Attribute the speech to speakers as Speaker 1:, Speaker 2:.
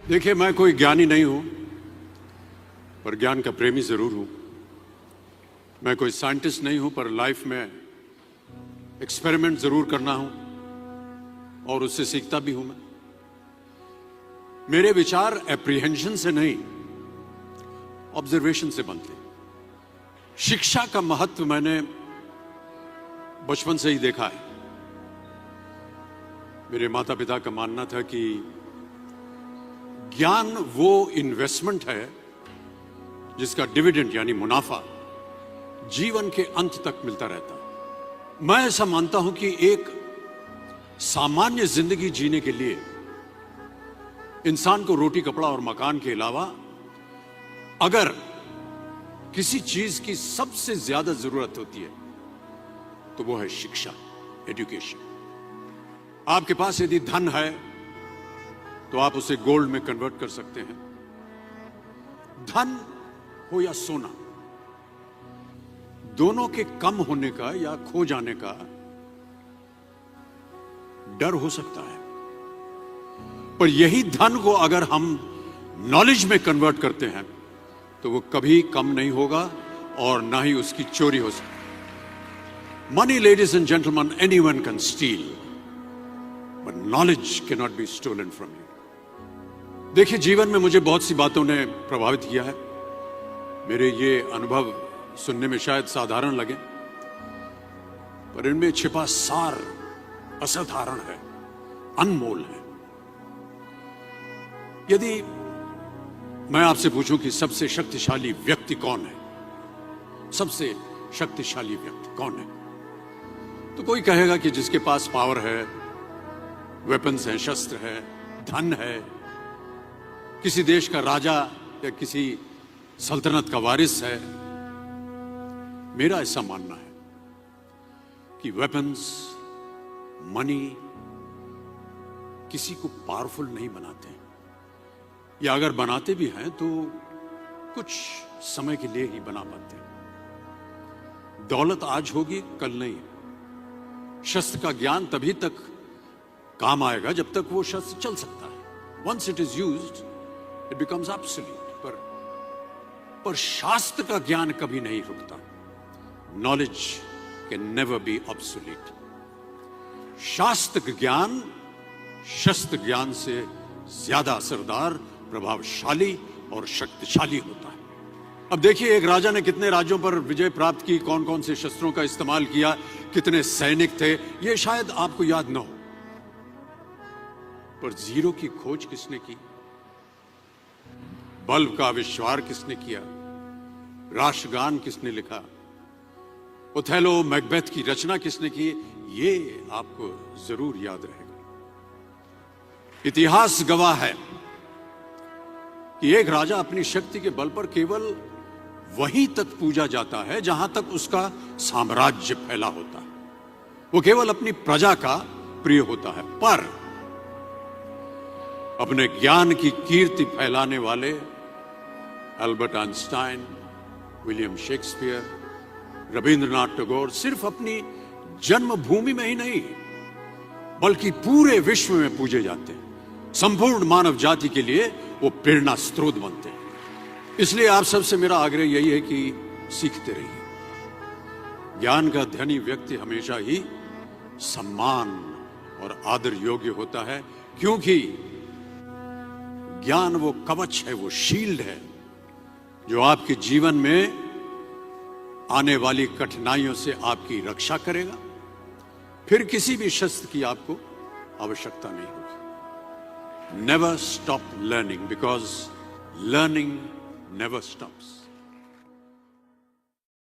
Speaker 1: देखिए, मैं कोई ज्ञानी नहीं हूं, पर ज्ञान का प्रेमी जरूर हूं। मैं कोई साइंटिस्ट नहीं हूं, पर लाइफ में एक्सपेरिमेंट जरूर करना हूं और उससे सीखता भी हूं। मेरे विचार एप्रीहेंशन से नहीं, ऑब्जर्वेशन से बनते हैं। शिक्षा का महत्व मैंने बचपन से ही देखा है। मेरे माता पिता का मानना था कि ज्ञान वो इन्वेस्टमेंट है जिसका डिविडेंड यानी मुनाफा जीवन के अंत तक मिलता रहता है। मैं ऐसा मानता हूं कि एक सामान्य जिंदगी जीने के लिए इंसान को रोटी कपड़ा और मकान के अलावा अगर किसी चीज की सबसे ज्यादा जरूरत होती है तो वो है शिक्षा, एजुकेशन। आपके पास यदि धन है तो आप उसे गोल्ड में कन्वर्ट कर सकते हैं। धन हो या सोना, दोनों के कम होने का या खो जाने का डर हो सकता है, पर यही धन को अगर हम नॉलेज में कन्वर्ट करते हैं तो वो कभी कम नहीं होगा और ना ही उसकी चोरी हो सकती। Money, ladies and gentleman, anyone can steal, but knowledge can not be stolen from you. देखिए, जीवन में मुझे बहुत सी बातों ने प्रभावित किया है। मेरे ये अनुभव सुनने में शायद साधारण लगे, पर इनमें छिपा सार असाधारण है, अनमोल है। यदि मैं आपसे पूछूं कि सबसे शक्तिशाली व्यक्ति कौन है, सबसे शक्तिशाली व्यक्ति कौन है, तो कोई कहेगा कि जिसके पास पावर है, वेपन्स हैं, शस्त्र है, धन है, किसी देश का राजा या किसी सल्तनत का वारिस है। मेरा ऐसा मानना है कि वेपन्स, मनी किसी को पावरफुल नहीं बनाते, या अगर बनाते भी हैं तो कुछ समय के लिए ही बना पाते हैं। दौलत आज होगी, कल नहीं। शस्त्र का ज्ञान तभी तक काम आएगा जब तक वो शस्त्र चल सकता है। Once it is used it becomes absolute. पर शास्त्र का ज्ञान कभी नहीं रुकता। Knowledge can never be obsolete. शास्त्र ज्ञान शस्त्र ज्ञान से ज्यादा असरदार, प्रभावशाली और शक्तिशाली होता है। अब देखिए, एक राजा ने कितने राज्यों पर विजय प्राप्त की, कौन कौन से शस्त्रों का इस्तेमाल किया, कितने सैनिक थे, यह शायद आपको याद न हो, पर जीरो की खोज किसने की, बल्ब का आविष्कार किसने किया, राष्ट्रगान किसने लिखा, ओथेलो, मैकबेथ की रचना किसने की, ये आपको जरूर याद रहेगा। इतिहास गवाह है कि एक राजा अपनी शक्ति के बल पर केवल वहीं तक पूजा जाता है जहां तक उसका साम्राज्य फैला होता है। वो केवल अपनी प्रजा का प्रिय होता है। पर अपने ज्ञान की कीर्ति फैलाने वाले Albert Einstein, William Shakespeare, Rabindranath Tagore सिर्फ अपनी जन्मभूमि में ही नहीं बल्कि पूरे विश्व में पूजे जाते हैं। संपूर्ण मानव जाति के लिए वो प्रेरणा स्रोत बनते हैं। इसलिए आप सबसे मेरा आग्रह यही है कि सीखते रहिए। ज्ञान का धनी व्यक्ति हमेशा ही सम्मान और आदर योग्य होता है, क्योंकि ज्ञान वो कवच है, वो शील्ड है जो आपके जीवन में आने वाली कठिनाइयों से आपकी रक्षा करेगा। फिर किसी भी शस्त्र की आपको आवश्यकता नहीं होगी। Never stop learning, because learning never stops.